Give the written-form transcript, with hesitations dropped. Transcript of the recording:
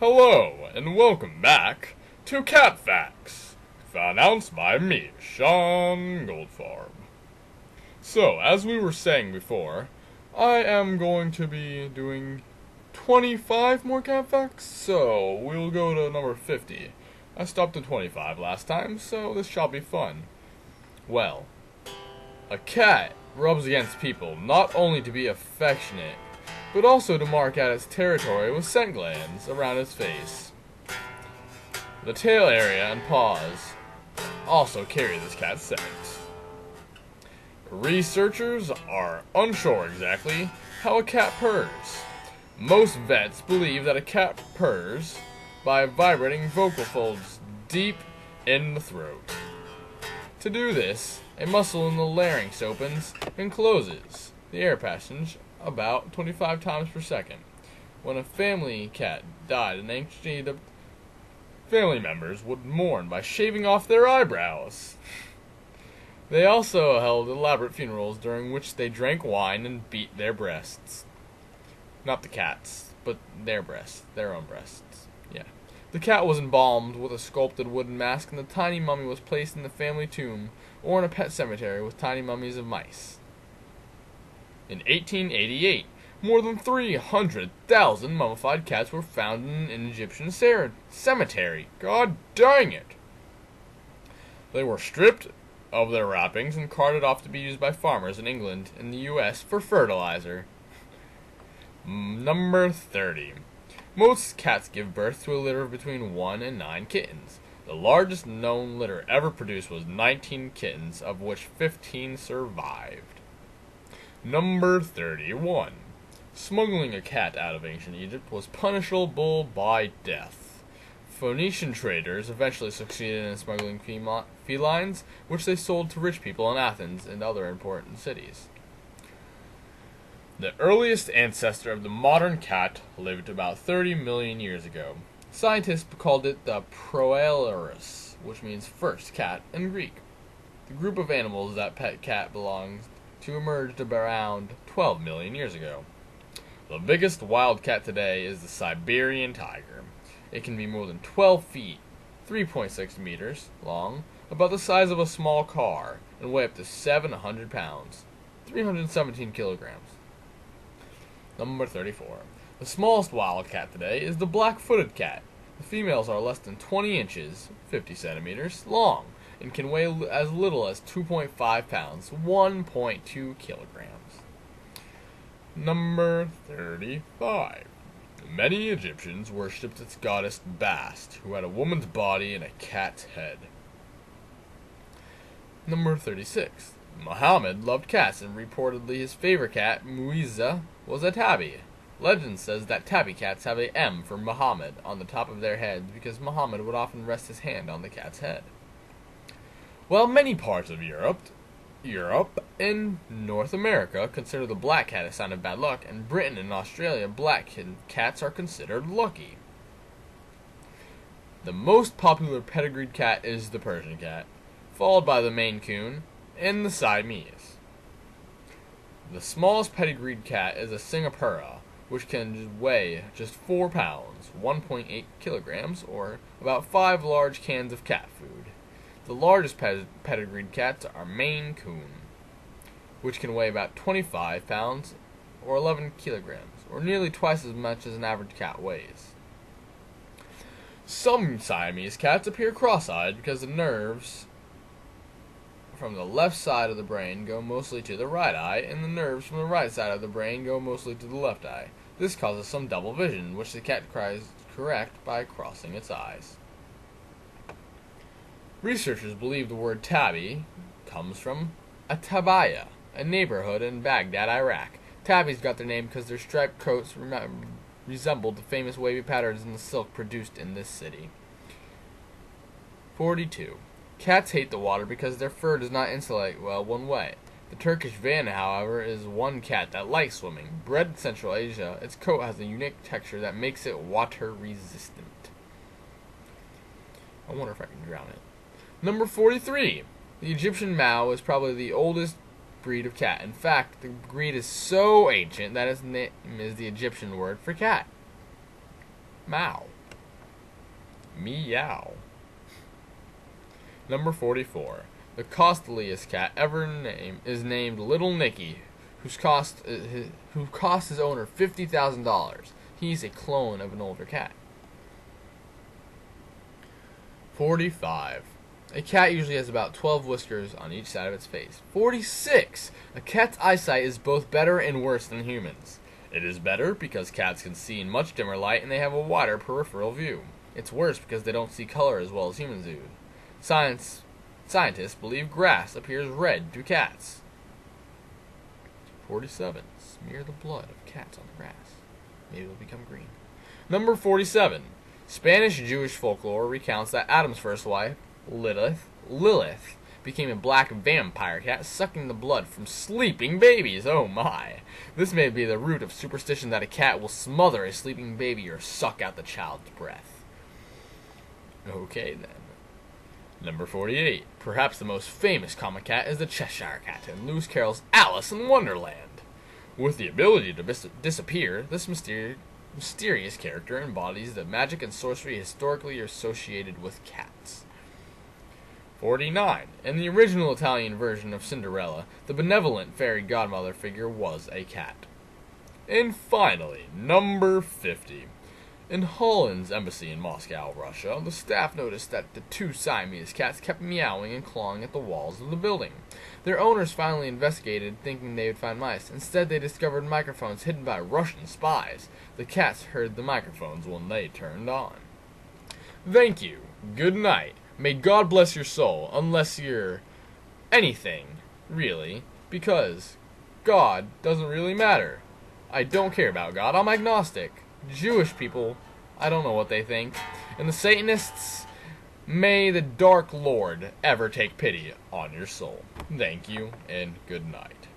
Hello, and welcome back to Cat Facts, announced by me, Sean Goldfarb. So, as we were saying before, I am going to be doing 25 more Cat Facts, so we'll go to number 50. I stopped at 25 last time, so this shall be fun. Well, a cat rubs against people not only to be affectionate, but also to mark out its territory with scent glands around its face. The tail area and paws also carry this cat's scent. Researchers are unsure exactly how a cat purrs. Most vets believe that a cat purrs by vibrating vocal folds deep in the throat. To do this, a muscle in the larynx opens and closes the air passage about 25 times per second. When a family cat died in ancient Egypt, family members would mourn by shaving off their eyebrows. They also held elaborate funerals during which they drank wine and beat their breasts. Not the cat's, but their breasts, their own breasts. Yeah. The cat was embalmed with a sculpted wooden mask, and the tiny mummy was placed in the family tomb or in a pet cemetery with tiny mummies of mice. In 1888, more than 300,000 mummified cats were found in an Egyptian cemetery. God dang it! They were stripped of their wrappings and carted off to be used by farmers in England and the US for fertilizer. Number 30. Most cats give birth to a litter of between 1 and 9 kittens. The largest known litter ever produced was 19 kittens, of which 15 survived. Number 31. Smuggling a cat out of ancient Egypt was punishable by death. Phoenician traders eventually succeeded in smuggling felines, which they sold to rich people in Athens and other important cities. The earliest ancestor of the modern cat lived about 30 million years ago. Scientists called it the Proailurus, which means first cat in Greek. The group of animals that pet cat belongs to emerged around 12 million years ago. The biggest wild cat today is the Siberian tiger. It can be more than 12 feet, 3.6 meters long, about the size of a small car, and weigh up to 700 pounds, 317 kilograms. Number 34. The smallest wild cat today is the black-footed cat. The females are less than 20 inches, 50 centimeters, long, and can weigh as little as 2.5 pounds, 1.2 kilograms. Number 35. Many Egyptians worshipped its goddess Bast, who had a woman's body and a cat's head. Number 36. Muhammad loved cats, and reportedly his favorite cat, Muiza, was a tabby. Legend says that tabby cats have a M for Muhammad on the top of their heads because Muhammad would often rest his hand on the cat's head. While many parts of Europe and North America consider the black cat a sign of bad luck, and Britain and Australia black cats are considered lucky. The most popular pedigreed cat is the Persian cat, followed by the Maine Coon and the Siamese. The smallest pedigreed cat is a Singapura, which can weigh just 4 pounds, 1.8 kilograms, or about 5 large cans of cat food. The largest pedigreed cats are Maine Coon, which can weigh about 25 pounds, or 11 kilograms, or nearly twice as much as an average cat weighs. Some Siamese cats appear cross-eyed because the nerves from the left side of the brain go mostly to the right eye, and the nerves from the right side of the brain go mostly to the left eye. This causes some double vision, which the cat tries to correct by crossing its eyes. Researchers believe the word tabby comes from Atabaya, a neighborhood in Baghdad, Iraq. Tabbies got their name because their striped coats resembled the famous wavy patterns in the silk produced in this city. 42. Cats hate the water because their fur does not insulate well when wet. The Turkish Van, however, is one cat that likes swimming. Bred in Central Asia, its coat has a unique texture that makes it water resistant. I wonder if I can drown it. Number 43. The Egyptian Mau is probably the oldest breed of cat. In fact, the breed is so ancient that its name is the Egyptian word for cat. Mau. Meow. Number 44. The costliest cat ever named is named Little Nicky, who cost his owner $50,000. He's a clone of an older cat. 45. A cat usually has about 12 whiskers on each side of its face. 46. A cat's eyesight is both better and worse than humans. It is better because cats can see in much dimmer light and they have a wider peripheral view. It's worse because they don't see color as well as humans do. Scientists believe grass appears red to cats. 47. Smear the blood of cats on the grass. Maybe it'll become green. Number 47. Spanish Jewish folklore recounts that Adam's first wife, Lilith, became a black vampire cat sucking the blood from sleeping babies. Oh my. This may be the root of superstition that a cat will smother a sleeping baby or suck out the child's breath. Okay then. Number 48. Perhaps the most famous comic cat is the Cheshire Cat in Lewis Carroll's Alice in Wonderland. With the ability to disappear, this mysterious character embodies the magic and sorcery historically associated with cats. 49. In the original Italian version of Cinderella, the benevolent fairy godmother figure was a cat. And finally, number 50. In Holland's embassy in Moscow, Russia, the staff noticed that the two Siamese cats kept meowing and clawing at the walls of the building. Their owners finally investigated, thinking they would find mice. Instead, they discovered microphones hidden by Russian spies. The cats heard the microphones when they turned on. Thank you. Good night. May God bless your soul, unless you're anything, really, because God doesn't really matter. I don't care about God. I'm agnostic. Jewish people, I don't know what they think. And the Satanists, may the Dark Lord ever take pity on your soul. Thank you, and good night.